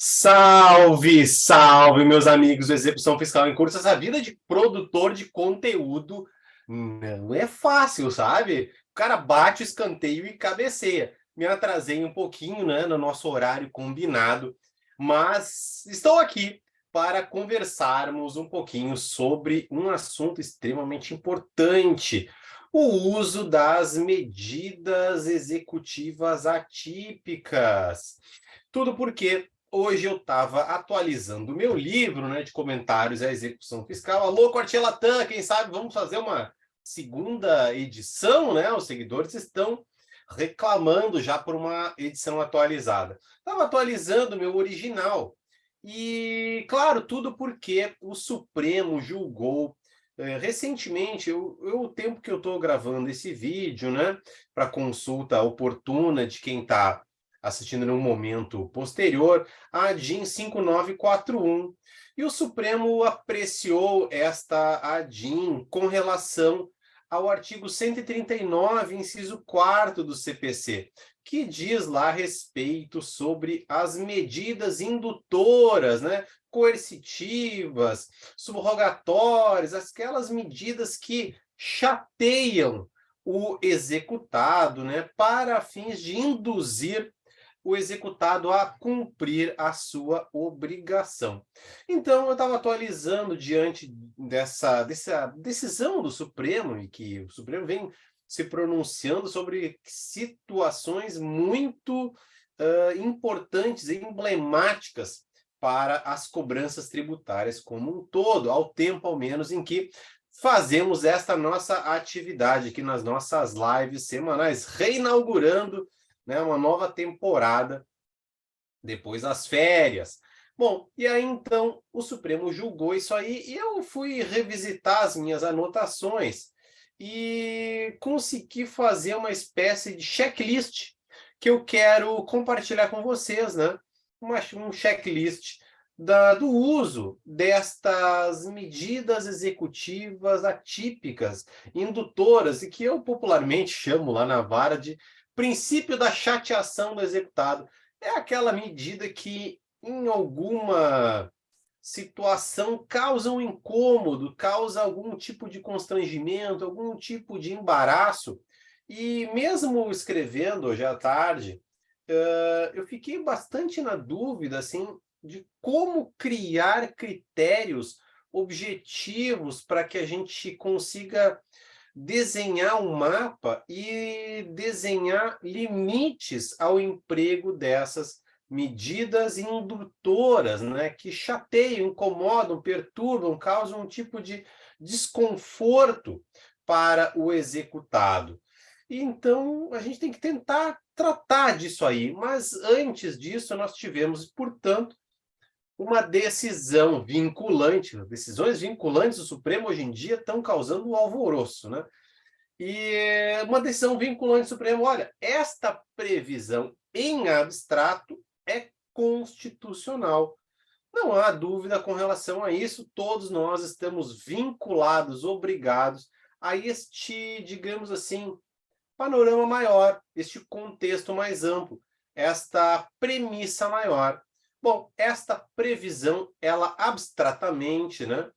Salve, salve, meus amigos do Execução Fiscal em Curso. Essa vida de produtor de conteúdo não é fácil, sabe? O cara bate o escanteio e cabeceia. Me atrasei um pouquinho, né, no nosso horário combinado, mas estou aqui para conversarmos um pouquinho sobre um assunto extremamente importante: o uso das medidas executivas atípicas. Tudo porque hoje eu estava atualizando o meu livro, né, de comentários à execução fiscal. Alô, Quartier Latam, quem sabe vamos fazer uma segunda edição, né? Os seguidores estão reclamando já por uma edição atualizada. Estava atualizando o meu original. E, claro, tudo porque o Supremo julgou recentemente, o tempo que eu estou gravando esse vídeo, né, para consulta oportuna de quem está assistindo num momento posterior, a DIN 5941. E o Supremo apreciou esta ADIM com relação ao artigo 139, inciso 4º do CPC, que diz lá a respeito sobre as medidas indutoras, né, coercitivas, subrogatórias, aquelas medidas que chateiam o executado, né, para fins de induzir o executado a cumprir a sua obrigação. Então, eu estava atualizando diante dessa decisão do Supremo, e que o Supremo vem se pronunciando sobre situações muito importantes e emblemáticas para as cobranças tributárias como um todo, ao tempo, ao menos, em que fazemos esta nossa atividade aqui nas nossas lives semanais, reinaugurando, né, uma nova temporada depois das férias. Bom, e aí então o Supremo julgou isso aí e eu fui revisitar as minhas anotações e consegui fazer uma espécie de checklist que eu quero compartilhar com vocês, né? Um checklist do uso destas medidas executivas atípicas, indutoras, e que eu popularmente chamo lá na vara de princípio da chateação do executado. É aquela medida que, em alguma situação, causa um incômodo, causa algum tipo de constrangimento, algum tipo de embaraço. E mesmo escrevendo hoje à tarde, eu fiquei bastante na dúvida, assim, de como criar critérios objetivos para que a gente consiga desenhar um mapa e desenhar limites ao emprego dessas medidas indutoras, né, que chateiam, incomodam, perturbam, causam um tipo de desconforto para o executado. E então a gente tem que tentar tratar disso aí, mas antes disso nós tivemos, portanto, uma decisão vinculante. Decisões vinculantes do Supremo hoje em dia estão causando um alvoroço, né? E uma decisão vinculante do Supremo: olha, esta previsão em abstrato é constitucional. Não há dúvida com relação a isso, todos nós estamos vinculados, obrigados a este, digamos assim, panorama maior, este contexto mais amplo, esta premissa maior. Bom, esta previsão, ela abstratamente, né,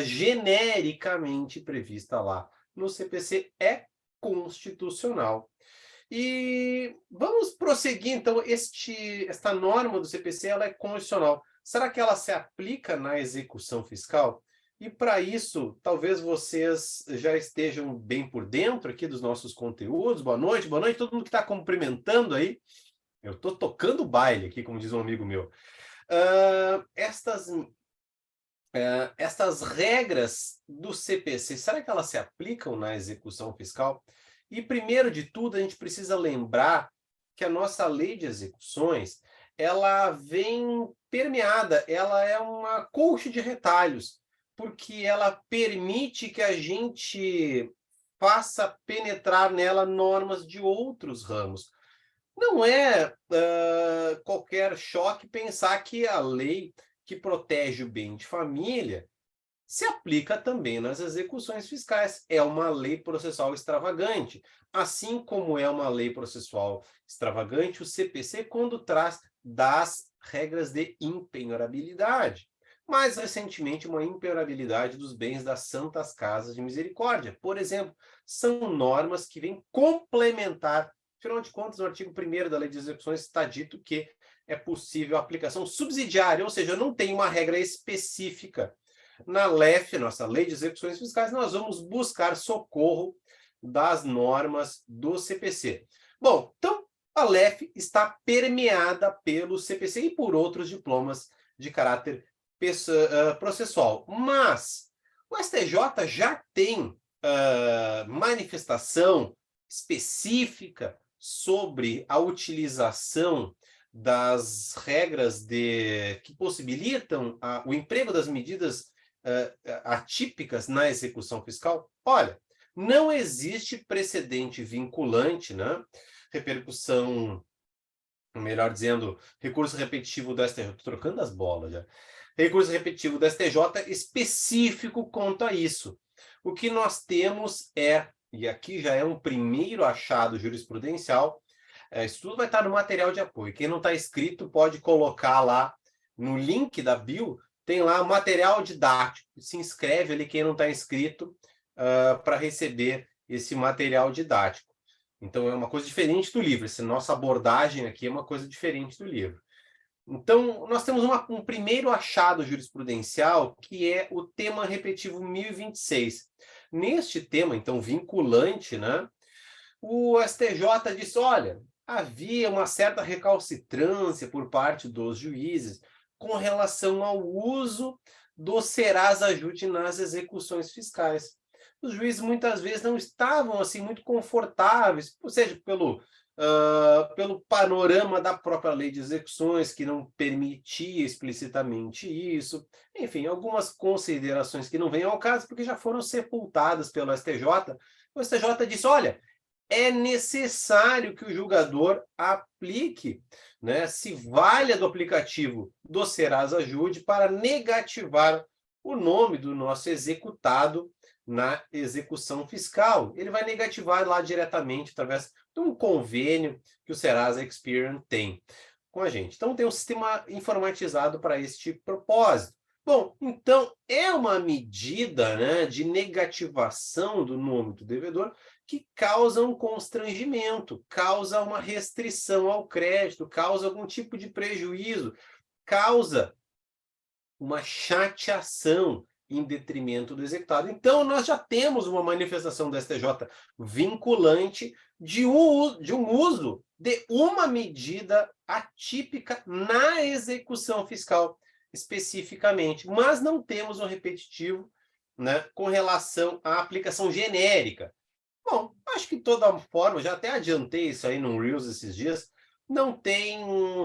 genericamente prevista lá no CPC, é constitucional. E vamos prosseguir, então, esta norma do CPC, ela é constitucional. Será que ela se aplica na execução fiscal? E para isso, talvez vocês já estejam bem por dentro aqui dos nossos conteúdos. Boa noite, todo mundo que está cumprimentando aí. Eu estou tocando baile aqui, como diz um amigo meu. Estas regras do CPC, será que elas se aplicam na execução fiscal? E, primeiro de tudo, a gente precisa lembrar que a nossa lei de execuções, ela vem permeada, ela é uma colcha de retalhos, porque ela permite que a gente faça penetrar nela normas de outros ramos. Não é qualquer choque pensar que a lei que protege o bem de família se aplica também nas execuções fiscais. É uma lei processual extravagante. Assim como é uma lei processual extravagante, o CPC, quando traz das regras de impenhorabilidade. Mais recentemente, uma impenhorabilidade dos bens das Santas Casas de Misericórdia. Por exemplo, são normas que vêm complementar. Afinal de contas, no artigo 1º da Lei de Execuções está dito que é possível a aplicação subsidiária, ou seja, não tem uma regra específica. Na LEF, nossa Lei de Execuções Fiscais, nós vamos buscar socorro das normas do CPC. Bom, então a LEF está permeada pelo CPC e por outros diplomas de caráter processual. Mas o STJ já tem manifestação específica sobre a utilização das regras que possibilitam o emprego das medidas atípicas na execução fiscal? Olha, não existe precedente vinculante, né? Repercussão, melhor dizendo, recurso repetitivo do STJ, estou trocando as bolas já. Recurso repetitivo do STJ específico quanto a isso. O que nós temos e aqui já é um primeiro achado jurisprudencial, isso tudo vai estar no material de apoio. Quem não está inscrito pode colocar lá no link da bio, tem lá o material didático. Se inscreve ali quem não está inscrito para receber esse material didático. Então, é uma coisa diferente do livro. Essa nossa abordagem aqui é uma coisa diferente do livro. Então, nós temos um primeiro achado jurisprudencial, que é o tema repetitivo 1026. Neste tema, então, vinculante, né, o STJ disse, olha, havia uma certa recalcitrância por parte dos juízes com relação ao uso do Serasa Ajude nas execuções fiscais. Os juízes muitas vezes não estavam assim muito confortáveis, ou seja, pelo panorama da própria lei de execuções, que não permitia explicitamente isso, enfim, algumas considerações que não vêm ao caso, porque já foram sepultadas pelo STJ. O STJ disse, olha, é necessário que o julgador aplique, né, se valha do aplicativo do Serasa Ajude para negativar o nome do nosso executado na execução fiscal. Ele vai negativar lá diretamente através de um convênio que o Serasa Experian tem com a gente. Então, tem um sistema informatizado para este propósito. Bom, então, é uma medida, né, de negativação do nome do devedor que causa um constrangimento, causa uma restrição ao crédito, causa algum tipo de prejuízo, causa uma chateação em detrimento do executado. Então, nós já temos uma manifestação do STJ vinculante de um uso de uma medida atípica na execução fiscal, especificamente, mas não temos um repetitivo, né, com relação à aplicação genérica. Bom, acho que de toda forma, já até adiantei isso aí no Reels esses dias, não tem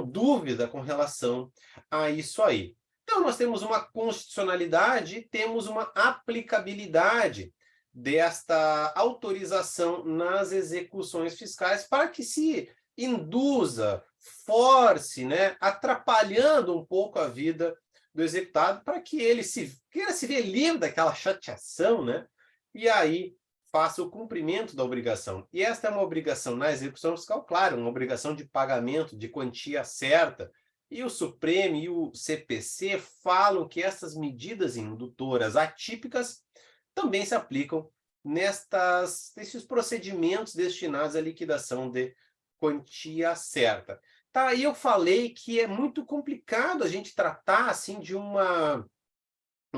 dúvida com relação a isso aí. Então, nós temos uma constitucionalidade, temos uma aplicabilidade desta autorização nas execuções fiscais para que se induza, force, né, atrapalhando um pouco a vida do executado, para que ele queira se ver livre daquela chateação, né, e aí faça o cumprimento da obrigação. E esta é uma obrigação na execução fiscal, claro, uma obrigação de pagamento, de quantia certa. E o Supremo e o CPC falam que essas medidas indutoras atípicas também se aplicam nesses procedimentos destinados à liquidação de quantia certa. Tá, aí eu falei que é muito complicado a gente tratar assim de um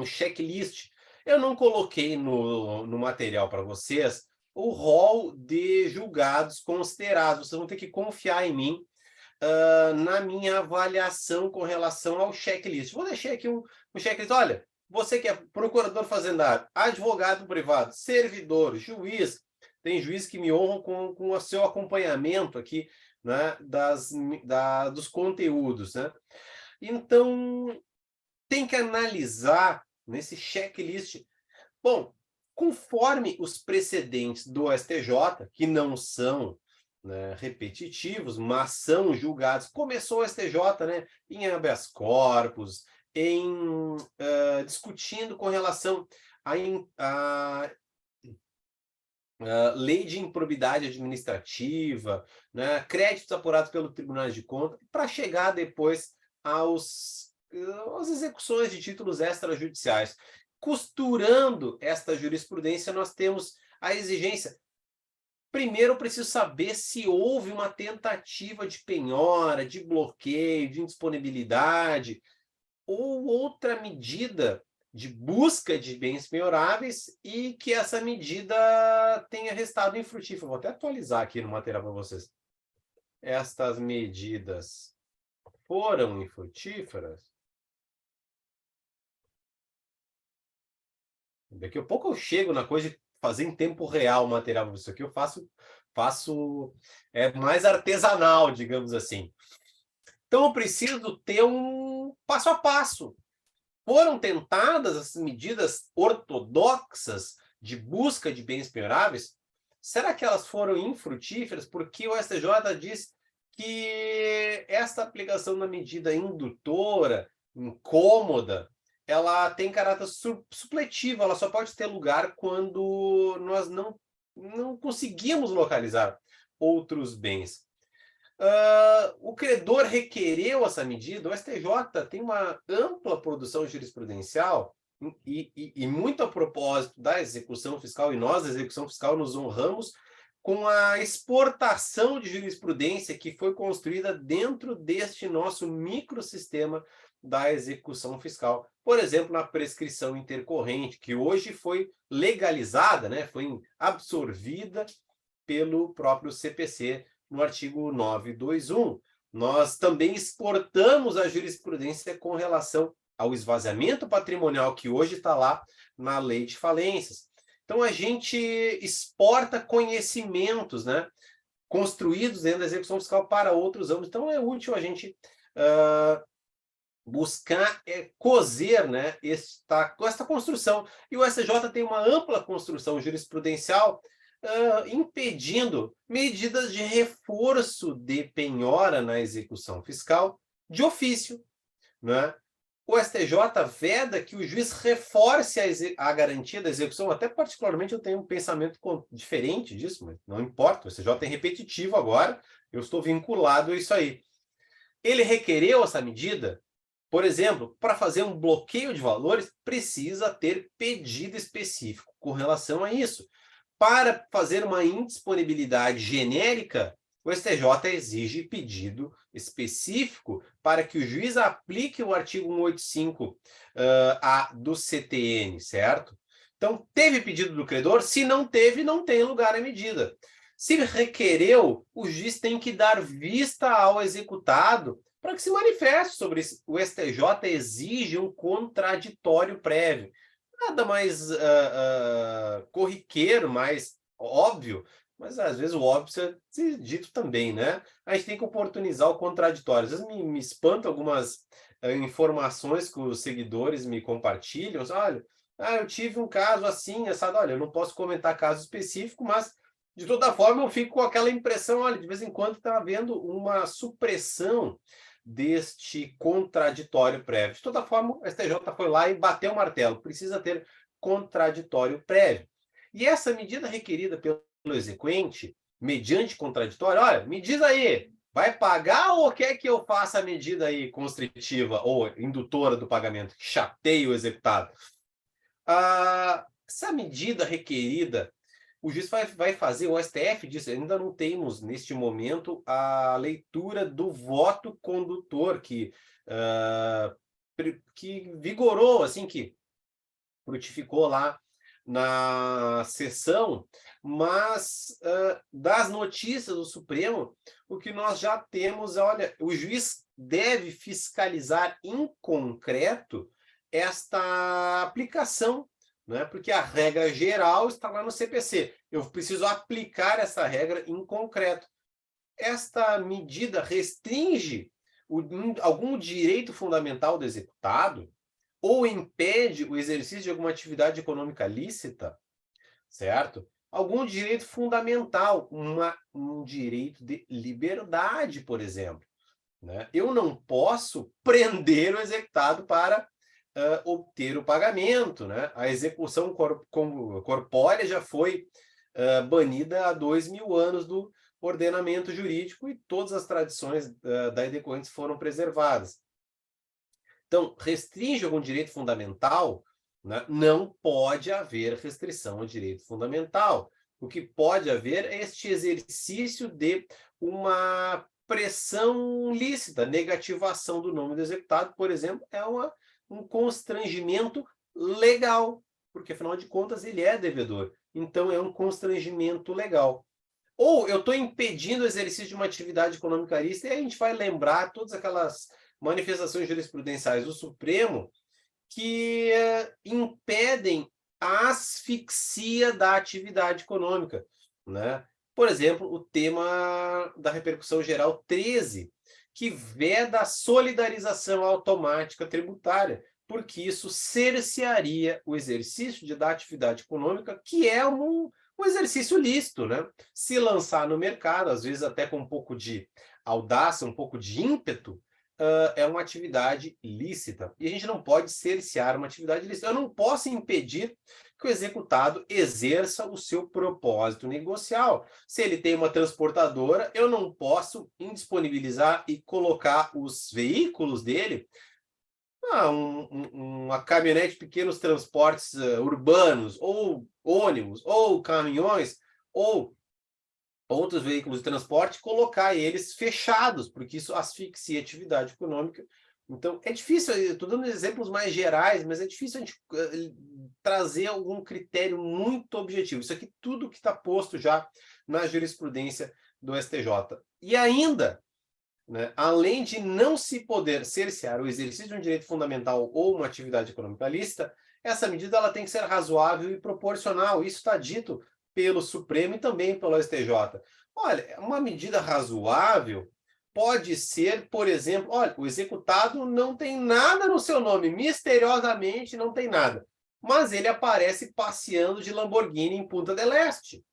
checklist. Eu não coloquei no material para vocês o rol de julgados considerados. Vocês vão ter que confiar em mim na minha avaliação com relação ao checklist. Vou deixar aqui um checklist. Olha, você que é procurador fazendário, advogado privado, servidor, juiz, tem juiz que me honram com o seu acompanhamento aqui, né, dos conteúdos, né? Então, tem que analisar nesse checklist. Bom, conforme os precedentes do STJ, que não são, né, repetitivos, mas são julgados, começou o STJ, né, em habeas corpus, discutindo com relação à lei de improbidade administrativa, né, créditos apurados pelo Tribunal de Contas, para chegar depois às execuções de títulos extrajudiciais. Costurando esta jurisprudência, nós temos a exigência. Primeiro, eu preciso saber se houve uma tentativa de penhora, de bloqueio, de indisponibilidade, ou outra medida de busca de bens penhoráveis e que essa medida tenha restado infrutífera. Vou até atualizar aqui no material para vocês. Estas medidas foram infrutíferas? Daqui a pouco eu chego na coisa de fazer em tempo real o material. Isso aqui eu faço mais artesanal, digamos assim. Então eu preciso ter um passo a passo. Foram tentadas as medidas ortodoxas de busca de bens penhoráveis? Será que elas foram infrutíferas? Porque o STJ diz que esta aplicação da medida indutora, incômoda, ela tem caráter supletivo, ela só pode ter lugar quando nós não conseguimos localizar outros bens. O credor requereu essa medida, o STJ tem uma ampla produção jurisprudencial e muito a propósito da execução fiscal, e nós, da execução fiscal, nos honramos com a exportação de jurisprudência que foi construída dentro deste nosso microsistema da execução fiscal. Por exemplo, na prescrição intercorrente, que hoje foi legalizada, né, foi absorvida pelo próprio CPC, no artigo 921. Nós também exportamos a jurisprudência com relação ao esvaziamento patrimonial, que hoje está lá na lei de falências. Então, a gente exporta conhecimentos, né, construídos dentro da execução fiscal para outros âmbitos. Então, é útil a gente buscar coser, né, esta construção. E o STJ tem uma ampla construção jurisprudencial impedindo medidas de reforço de penhora na execução fiscal de ofício, né? O STJ veda que o juiz reforce a garantia da execução. Até particularmente eu tenho um pensamento diferente disso, mas não importa, o STJ é repetitivo agora, eu estou vinculado a isso aí. Ele requereu essa medida, por exemplo, para fazer um bloqueio de valores, precisa ter pedido específico com relação a isso. Para fazer uma indisponibilidade genérica, o STJ exige pedido específico para que o juiz aplique o artigo 185 do CTN, certo? Então, teve pedido do credor? Se não teve, não tem lugar à medida. Se requereu, o juiz tem que dar vista ao executado para que se manifeste sobre isso. O STJ exige um contraditório prévio. Nada mais corriqueiro, mais óbvio, mas às vezes o óbvio precisa ser dito também, né? A gente tem que oportunizar o contraditório. Às vezes me espanta algumas informações que os seguidores me compartilham. Olha, eu tive um caso assim, assado. Olha, eu não posso comentar caso específico, mas de toda forma eu fico com aquela impressão, olha, de vez em quando está havendo uma supressão deste contraditório prévio. De toda forma, o STJ foi lá e bateu o martelo. Precisa ter contraditório prévio. E essa medida requerida pelo exequente, mediante contraditório, olha, me diz aí, vai pagar ou quer que eu faça a medida aí constritiva ou indutora do pagamento, que chateie o executado? Essa medida requerida, o juiz vai fazer, o STF disse, ainda não temos, neste momento, a leitura do voto condutor que vigorou, assim, que frutificou lá na sessão, mas das notícias do Supremo, o que nós já temos, olha, o juiz deve fiscalizar em concreto esta aplicação, né? Porque a regra geral está lá no CPC. Eu preciso aplicar essa regra em concreto. Esta medida restringe algum direito fundamental do executado ou impede o exercício de alguma atividade econômica lícita, certo? Algum direito fundamental, um direito de liberdade, por exemplo, né? Eu não posso prender o executado para obter o pagamento, né? A execução corpórea já foi banida há 2000 anos do ordenamento jurídico e todas as tradições daí decorrentes foram preservadas. Então, restringe algum direito fundamental, né? Não pode haver restrição ao direito fundamental. O que pode haver é este exercício de uma pressão lícita, negativação do nome do executado, por exemplo, é um constrangimento legal, porque, afinal de contas, ele é devedor. Então, é um constrangimento legal. Ou eu estou impedindo o exercício de uma atividade econômica lícita, e aí a gente vai lembrar todas aquelas manifestações jurisprudenciais do Supremo que impedem a asfixia da atividade econômica, né? Por exemplo, o tema da repercussão geral 13, que veda a solidarização automática tributária, porque isso cercearia o exercício da atividade econômica, que é um exercício lícito, né? Se lançar no mercado, às vezes até com um pouco de audácia, um pouco de ímpeto, é uma atividade lícita. E a gente não pode cercear uma atividade lícita. Eu não posso impedir que o executado exerça o seu propósito negocial. Se ele tem uma transportadora, eu não posso indisponibilizar e colocar os veículos dele, uma caminhonete, pequenos transportes urbanos, ou ônibus, ou caminhões, ou outros veículos de transporte, colocar eles fechados, porque isso asfixia a atividade econômica. Então, é difícil, estou dando exemplos mais gerais, mas é difícil a gente trazer algum critério muito objetivo. Isso aqui tudo que está posto já na jurisprudência do STJ. E ainda, né, além de não se poder cercear o exercício de um direito fundamental ou uma atividade econômica lícita, essa medida ela tem que ser razoável e proporcional. Isso está dito pelo Supremo e também pelo STJ. Olha, uma medida razoável pode ser, por exemplo, olha, o executado não tem nada no seu nome, misteriosamente não tem nada, mas ele aparece passeando de Lamborghini em Punta del Este.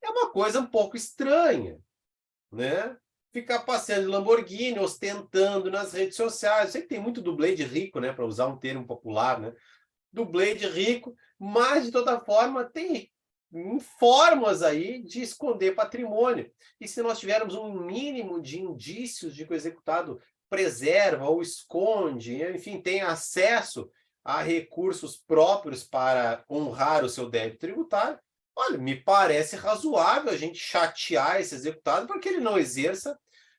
É uma coisa um pouco estranha, né? Ficar passeando de Lamborghini, ostentando nas redes sociais. Eu sei que tem muito dublê de rico, né? Para usar um termo popular, né? Dublê de rico, mas, de toda forma, tem formas aí de esconder patrimônio. E se nós tivermos um mínimo de indícios de que o executado preserva ou esconde, enfim, tem acesso a recursos próprios para honrar o seu débito tributário, olha, me parece razoável a gente chatear esse executado para que ele não exerça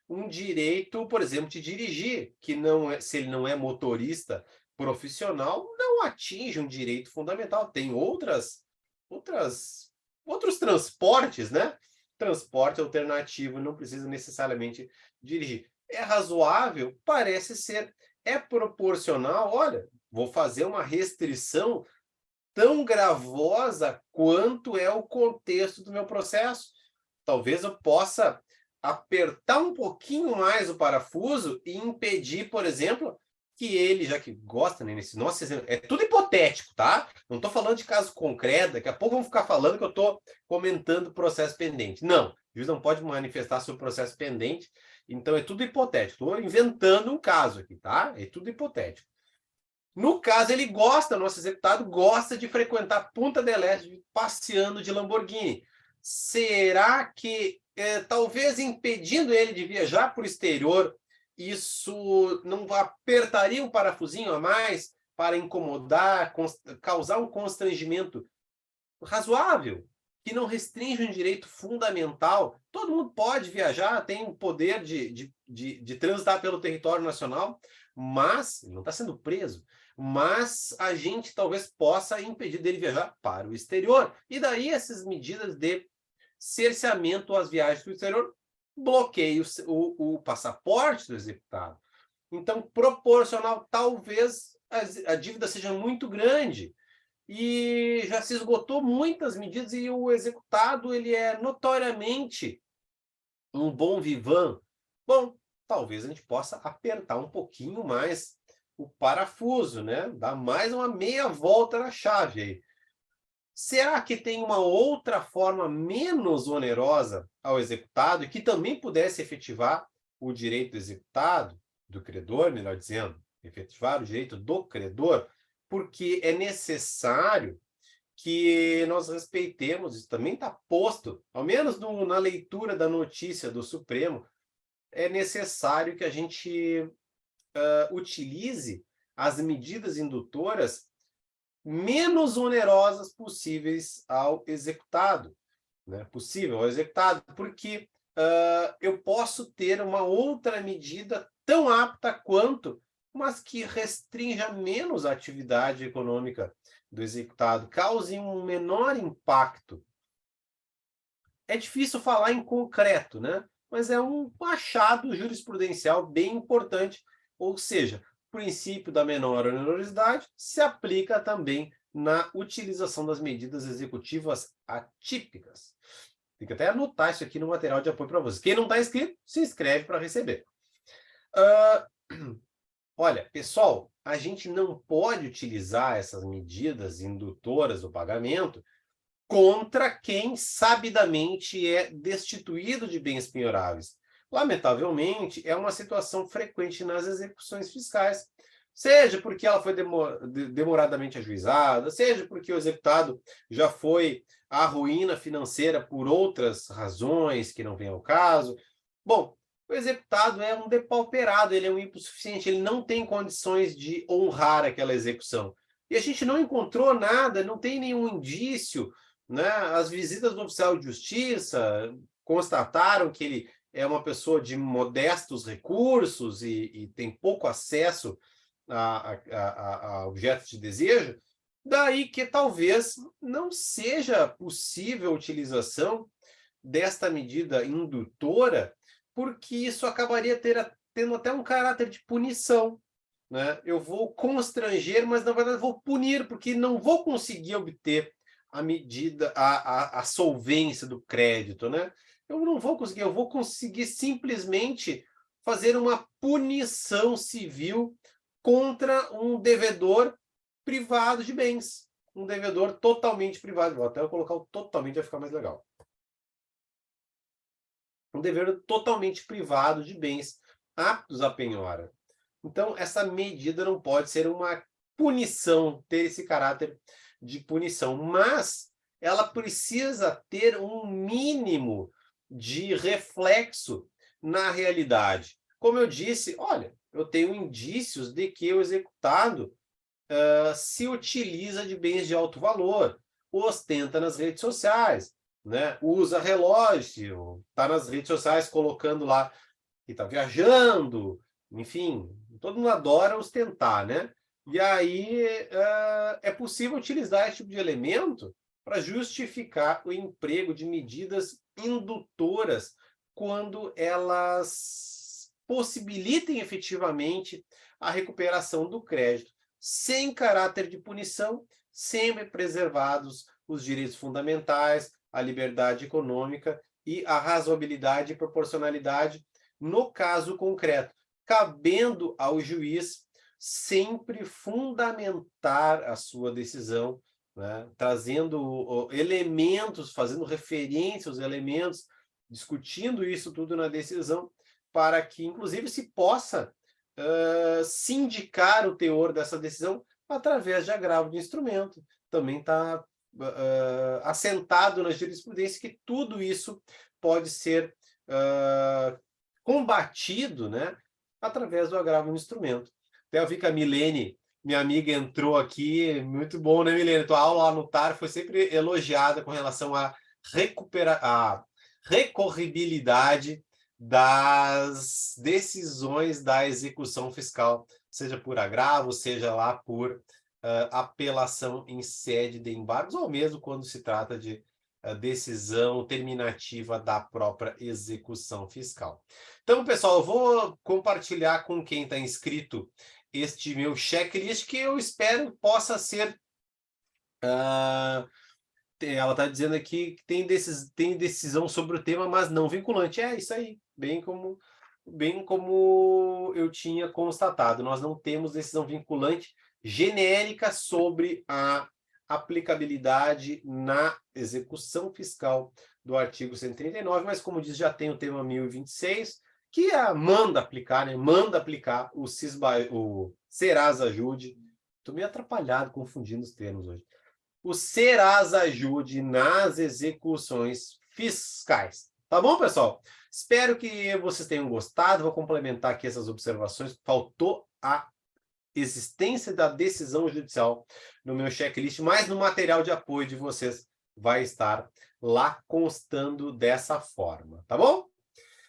um direito, por exemplo, de dirigir, que não é, se ele não é motorista profissional, não atinge um direito fundamental. Tem outros transportes, né? Transporte alternativo não precisa necessariamente dirigir. É razoável? Parece ser. É proporcional? Olha, vou fazer uma restrição tão gravosa quanto é o contexto do meu processo. Talvez eu possa apertar um pouquinho mais o parafuso e impedir, por exemplo, que ele, já que gosta, né, nesse nosso exemplo, é tudo hipotético, tá? Não estou falando de caso concreto, daqui a pouco vamos ficar falando que eu estou comentando processo pendente. Não, o juiz não pode manifestar sobre o processo pendente, então é tudo hipotético. Estou inventando um caso aqui, tá? É tudo hipotético. No caso, ele gosta, nosso executado gosta de frequentar Punta del Este passeando de Lamborghini. Será que, talvez impedindo ele de viajar para o exterior, isso não apertaria um parafusinho a mais para incomodar, causar um constrangimento razoável, que não restringe um direito fundamental? Todo mundo pode viajar, tem o poder de transitar pelo território nacional, mas não está sendo preso. Mas a gente talvez possa impedir dele viajar para o exterior. E daí essas medidas de cerceamento às viagens para o exterior bloqueiam o passaporte do executado. Então, proporcional, talvez a dívida seja muito grande e já se esgotou muitas medidas e o executado ele é notoriamente um bom vivan. Bom, talvez a gente possa apertar um pouquinho mais o parafuso, né? Dar mais uma meia volta na chave aí. Será que tem uma outra forma menos onerosa ao executado e que também pudesse efetivar o direito do executado, do credor, melhor dizendo, efetivar o direito do credor? Porque é necessário que nós respeitemos, isso também está posto, ao menos na leitura da notícia do Supremo, é necessário que a gente utilize as medidas indutoras menos onerosas possíveis ao executado, né? Possível ao executado, porque eu posso ter uma outra medida tão apta quanto, mas que restrinja menos a atividade econômica do executado, cause um menor impacto. É difícil falar em concreto, né? Mas é um achado jurisprudencial bem importante, ou seja, o princípio da menor onerosidade se aplica também na utilização das medidas executivas atípicas. Tem que até anotar isso aqui no material de apoio para vocês. Quem não está inscrito, se inscreve para receber. Olha, pessoal, a gente não pode utilizar essas medidas indutoras do pagamento contra quem sabidamente é destituído de bens penhoráveis. Lamentavelmente, é uma situação frequente nas execuções fiscais, seja porque ela foi demoradamente ajuizada, seja porque o executado já foi à ruína financeira por outras razões que não vêm ao caso. Bom, o executado é um depauperado, ele é um hipossuficiente, ele não tem condições de honrar aquela execução. E a gente não encontrou nada, não tem nenhum indício, né? As visitas do oficial de justiça constataram que ele é uma pessoa de modestos recursos e tem pouco acesso a objetos de desejo, daí que talvez não seja possível a utilização desta medida indutora, porque isso acabaria tendo até um caráter de punição, né? Eu vou constranger, mas na verdade vou punir, porque não vou conseguir obter a medida, a solvência do crédito, né? Eu não vou conseguir, eu vou conseguir simplesmente fazer uma punição civil contra um devedor privado de bens, um devedor totalmente privado. Vou até colocar o totalmente, vai ficar mais legal. Um devedor totalmente privado de bens aptos à penhora. Então, essa medida não pode ser uma punição, ter esse caráter de punição, mas ela precisa ter um mínimo de reflexo na realidade. Como eu disse, olha, eu tenho indícios de que o executado se utiliza de bens de alto valor, ostenta nas redes sociais, né? Usa relógio, está nas redes sociais colocando lá que está viajando, enfim, todo mundo adora ostentar, né? E aí é possível utilizar esse tipo de elemento para justificar o emprego de medidas indutoras quando elas possibilitem efetivamente a recuperação do crédito, sem caráter de punição, sempre preservados os direitos fundamentais, a liberdade econômica e a razoabilidade e proporcionalidade no caso concreto, cabendo ao juiz sempre fundamentar a sua decisão, né? Trazendo elementos, fazendo referência aos elementos, discutindo isso tudo na decisão, para que, inclusive, se possa sindicar o teor dessa decisão através de agravo de instrumento. Também está assentado na jurisprudência que tudo isso pode ser combatido, né, através do agravo no instrumento. Até eu vi que a Milene, minha amiga, entrou aqui, muito bom, né, Milene? Tua aula lá no TAR foi sempre elogiada com relação à recorribilidade das decisões da execução fiscal, seja por agravo, seja lá por apelação em sede de embargos, ou mesmo quando se trata de decisão terminativa da própria execução fiscal. Então, pessoal, eu vou compartilhar com quem está inscrito este meu checklist, que eu espero possa ser... ela está dizendo aqui que tem decisão sobre o tema, mas não vinculante. É isso aí, bem como eu tinha constatado. Nós não temos decisão vinculante genérica sobre a aplicabilidade na execução fiscal do artigo 139, mas, como diz, já tem o tema 1026, que manda aplicar, né? Manda aplicar o Serasa-Ajude. Estou meio atrapalhado, confundindo os termos hoje. O Serasa-Ajude nas execuções fiscais. Tá bom, pessoal? Espero que vocês tenham gostado. Vou complementar aqui essas observações. Faltou a existência da decisão judicial no meu checklist, mas no material de apoio de vocês vai estar lá constando dessa forma, tá bom?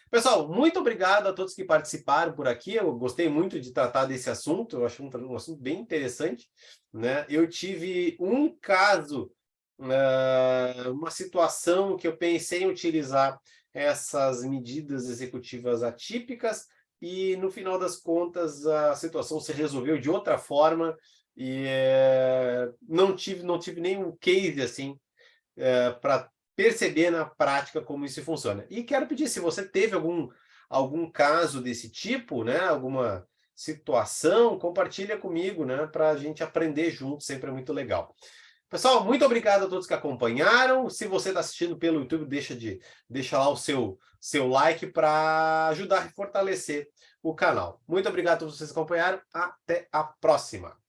Pessoal, muito obrigado a todos que participaram por aqui. Eu gostei muito de tratar desse assunto. Eu acho um assunto bem interessante, né? Eu tive um caso, uma situação que eu pensei em utilizar essas medidas executivas atípicas e, no final das contas, a situação se resolveu de outra forma e não tive nenhum case assim para perceber na prática como isso funciona. E quero pedir, se você teve algum caso desse tipo, né, alguma situação, compartilha comigo, né, para a gente aprender junto, sempre é muito legal. Pessoal, muito obrigado a todos que acompanharam. Se você está assistindo pelo YouTube, deixa lá o seu like para ajudar a fortalecer o canal. Muito obrigado a todos vocês que acompanharam. Até a próxima.